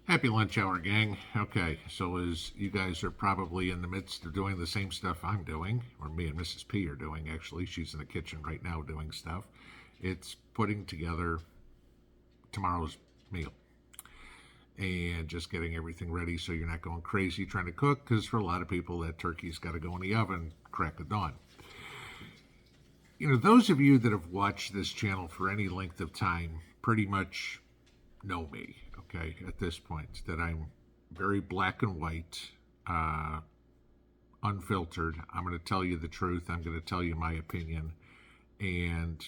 Happy lunch hour, gang. Okay, so as you guys are probably in the midst of doing the same stuff I'm doing, or me and Mrs. P are doing, actually, she's in the kitchen right now doing stuff. It's putting together tomorrow's meal and just getting everything ready so you're not going crazy trying to cook, because for a lot of people, that turkey's got to go in the oven crack of dawn. You know, those of you that have watched this channel for any length of time pretty much know me, okay, at this point, that I'm very black and white, uh, unfiltered. I'm going to tell you the truth. I'm going to tell you my opinion. And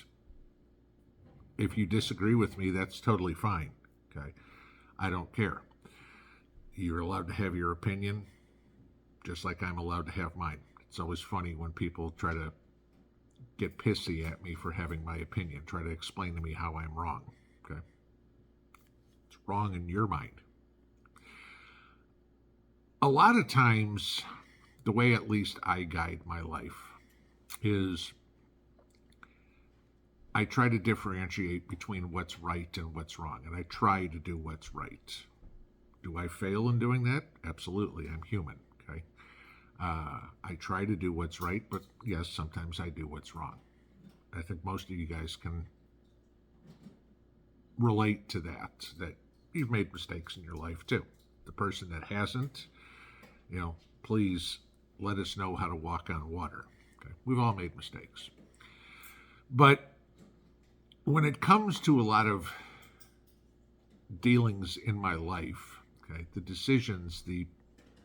if you disagree with me, that's totally fine, okay? I don't care. You're allowed to have your opinion, just like I'm allowed to have mine. It's always funny when people try to get pissy at me for having my opinion, try to explain to me how I'm wrong, okay? It's wrong in your mind. A lot of times, the way at least I guide my life is I try to differentiate between what's right and what's wrong, and I try to do what's right. Do I fail in doing that? Absolutely. I'm human, okay? I try to do what's right, but yes, sometimes I do what's wrong. I think most of you guys can relate to that you've made mistakes in your life too. The person that hasn't, please let us know how to walk on water. Okay? We've all made mistakes. But when it comes to a lot of dealings in my life, okay, the decisions, the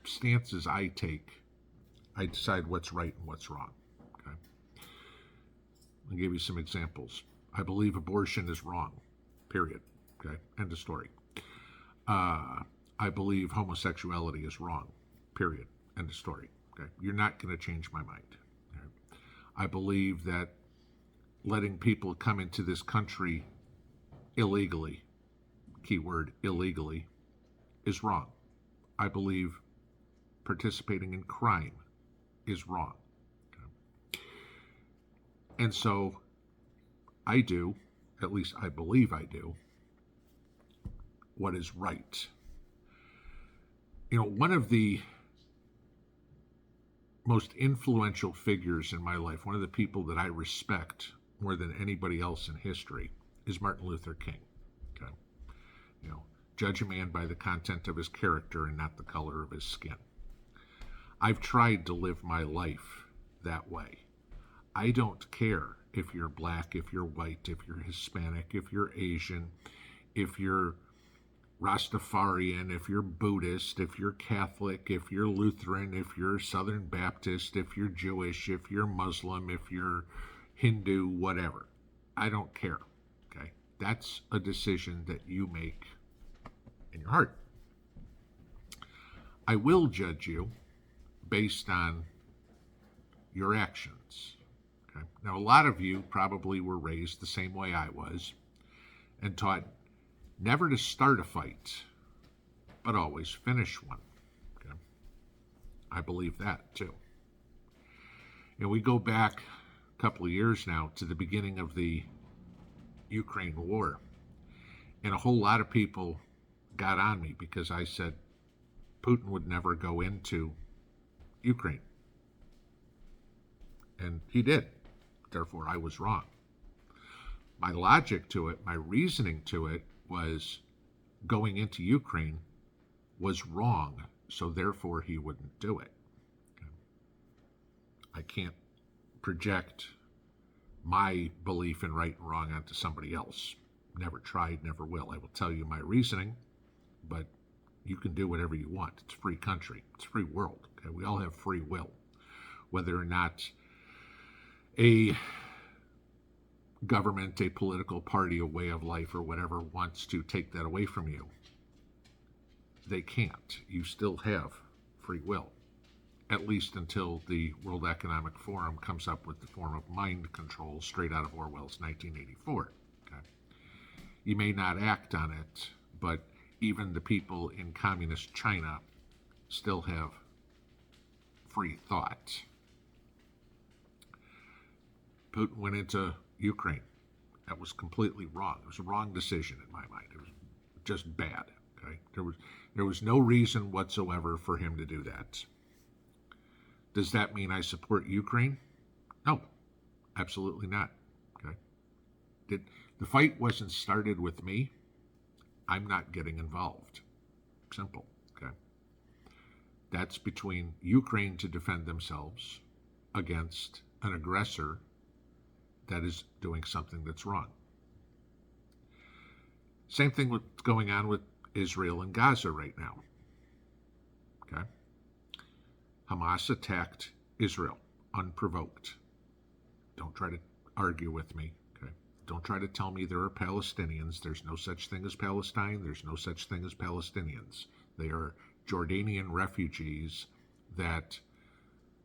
stances I take, I decide what's right and what's wrong. Okay? I'll give you some examples. I believe abortion is wrong, period. Okay, end of story. I believe homosexuality is wrong, period, end of story. Okay, you're not going to change my mind. Okay? I believe that letting people come into this country illegally, keyword illegally, is wrong. I believe participating in crime is wrong. Okay? And so I do, at least I believe I do, what is right. One of the most influential figures in my life, one of the people that I respect more than anybody else in history, is Martin Luther King. Okay? Judge a man by the content of his character and not the color of his skin. I've tried to live my life that way. I don't care if you're black, if you're white, if you're Hispanic, if you're Asian, if you're Rastafarian, if you're Buddhist, if you're Catholic, if you're Lutheran, if you're Southern Baptist, if you're Jewish, if you're Muslim, if you're Hindu, whatever. I don't care. Okay? That's a decision that you make in your heart. I will judge you based on your actions. Okay? Now, a lot of you probably were raised the same way I was and taught never to start a fight, but always finish one. Okay? I believe that too. We go back a couple of years now to the beginning of the Ukraine war, and a whole lot of people got on me because I said Putin would never go into Ukraine. And he did. Therefore, I was wrong. My logic to it, my reasoning to it, was going into Ukraine was wrong, so therefore he wouldn't do it. Okay? I can't project my belief in right and wrong onto somebody else. Never tried, never will. I will tell you my reasoning, but you can do whatever you want. It's a free country. It's a free world. Okay? We all have free will. Whether or not a government, a political party, a way of life, or whatever wants to take that away from you, they can't. You still have free will, at least until the World Economic Forum comes up with the form of mind control straight out of Orwell's 1984. Okay? You may not act on it, but even the people in communist China still have free thought. Putin went into Ukraine. That was completely wrong. It was a wrong decision in my mind. It was just bad. Okay, there was no reason whatsoever for him to do that. Does that mean I support Ukraine? No, absolutely not. Okay, the fight wasn't started with me. I'm not getting involved. Simple. Okay, that's between Ukraine to defend themselves against an aggressor that is doing something that's wrong. Same thing with going on with Israel and Gaza right now. Okay, Hamas attacked Israel unprovoked. Don't try to argue with me. Okay, don't try to tell me there are Palestinians. There's no such thing as Palestine. There's no such thing as Palestinians. They are Jordanian refugees that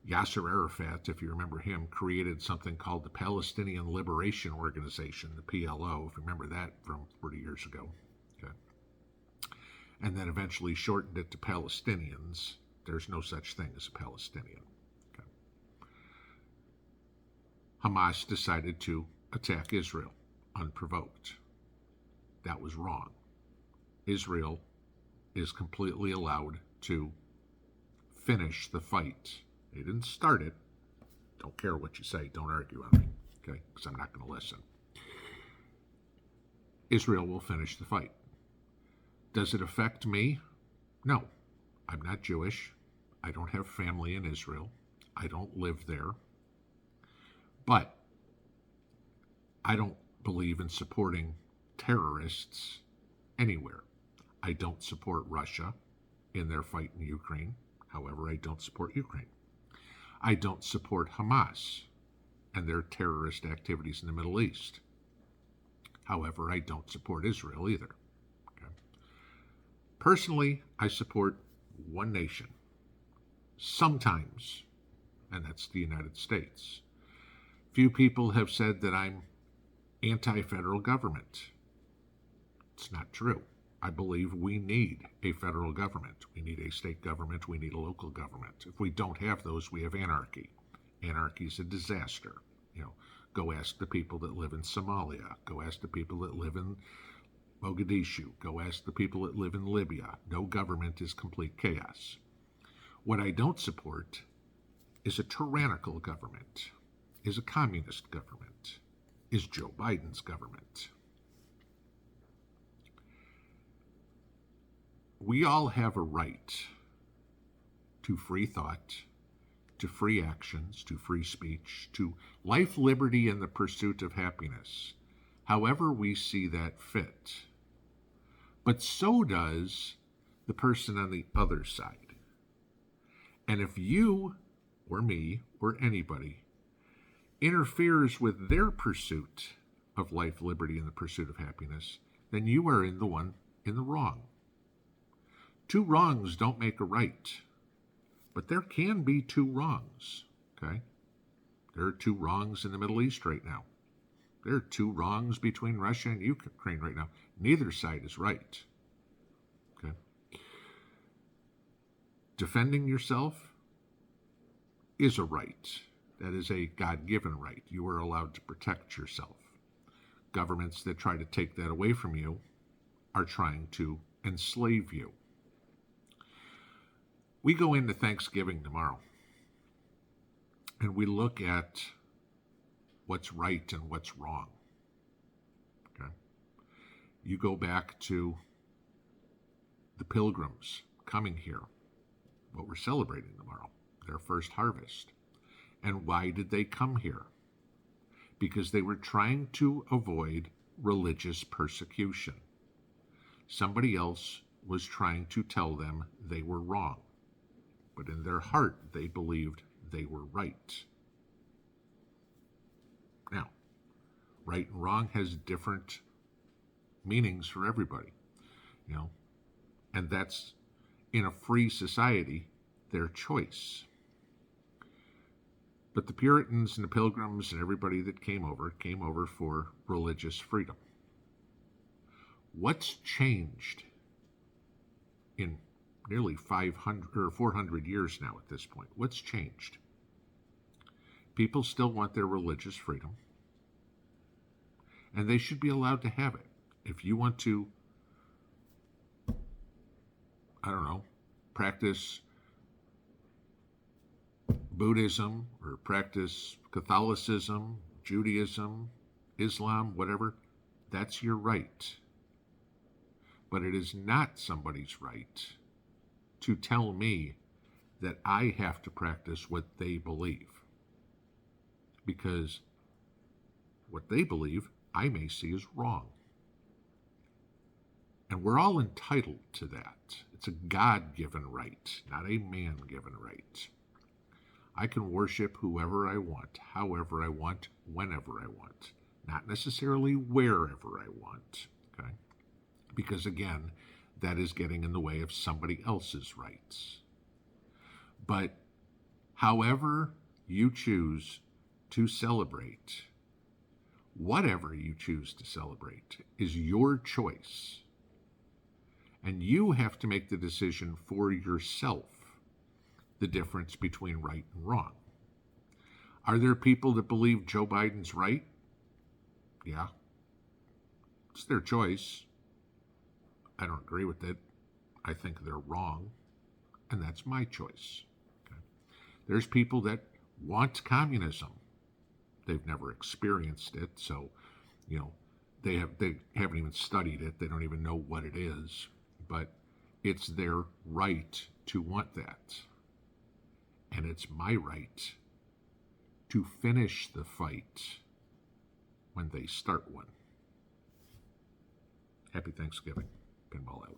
Yasser Arafat, if you remember him, created something called the Palestinian Liberation Organization, the PLO, if you remember that from 40 years ago. Okay. And then eventually shortened it to Palestinians. There's no such thing as a Palestinian. Okay. Hamas decided to attack Israel unprovoked. That was wrong. Israel is completely allowed to finish the fight. They didn't start it. Don't care what you say. Don't argue on me, okay? Because I'm not going to listen. Israel will finish the fight. Does it affect me? No. I'm not Jewish. I don't have family in Israel. I don't live there. But I don't believe in supporting terrorists anywhere. I don't support Russia in their fight in Ukraine. However, I don't support Ukraine. I don't support Hamas and their terrorist activities in the Middle East. However, I don't support Israel either. Okay. Personally, I support one nation. Sometimes, and that's the United States. Few people have said that I'm anti-federal government. It's not true. I believe we need a federal government. We need a state government. We need a local government. If we don't have those, we have anarchy. Anarchy is a disaster. Go ask the people that live in Somalia. Go ask the people that live in Mogadishu. Go ask the people that live in Libya. No government is complete chaos. What I don't support is a tyrannical government, is a communist government, is Joe Biden's government. We all have a right to free thought, to free actions, to free speech, to life, liberty, and the pursuit of happiness, however we see that fit. But so does the person on the other side. And if you, or me, or anybody, interferes with their pursuit of life, liberty, and the pursuit of happiness, then you are in the wrong. Two wrongs don't make a right, but there can be two wrongs, okay? There are two wrongs in the Middle East right now. There are two wrongs between Russia and Ukraine right now. Neither side is right, okay? Defending yourself is a right. That is a God-given right. You are allowed to protect yourself. Governments that try to take that away from you are trying to enslave you. We go into Thanksgiving tomorrow, and we look at what's right and what's wrong. Okay? You go back to the Pilgrims coming here, what we're celebrating tomorrow, their first harvest. And why did they come here? Because they were trying to avoid religious persecution. Somebody else was trying to tell them they were wrong. But in their heart, they believed they were right. Now, right and wrong has different meanings for everybody, and that's, in a free society, their choice. But the Puritans and the Pilgrims and everybody that came over for religious freedom. What's changed in nearly 500 or 400 years now at this point? What's changed? People still want their religious freedom, and they should be allowed to have it. If you want to practice Buddhism or practice Catholicism, Judaism, Islam, whatever, that's your right. But it is not somebody's right to tell me that I have to practice what they believe. Because what they believe, I may see as wrong. And we're all entitled to that. It's a God-given right, not a man-given right. I can worship whoever I want, however I want, whenever I want. Not necessarily wherever I want, okay? Because again, that is getting in the way of somebody else's rights. But however you choose to celebrate, whatever you choose to celebrate, is your choice. And you have to make the decision for yourself, the difference between right and wrong. Are there people that believe Joe Biden's right? Yeah. It's their choice. I don't agree with it. I think they're wrong. And that's my choice. Okay? There's people that want communism. They've never experienced it, so, they haven't even studied it. They don't even know what it is. But it's their right to want that. And it's my right to finish the fight when they start one. Happy Thanksgiving. Pinball out.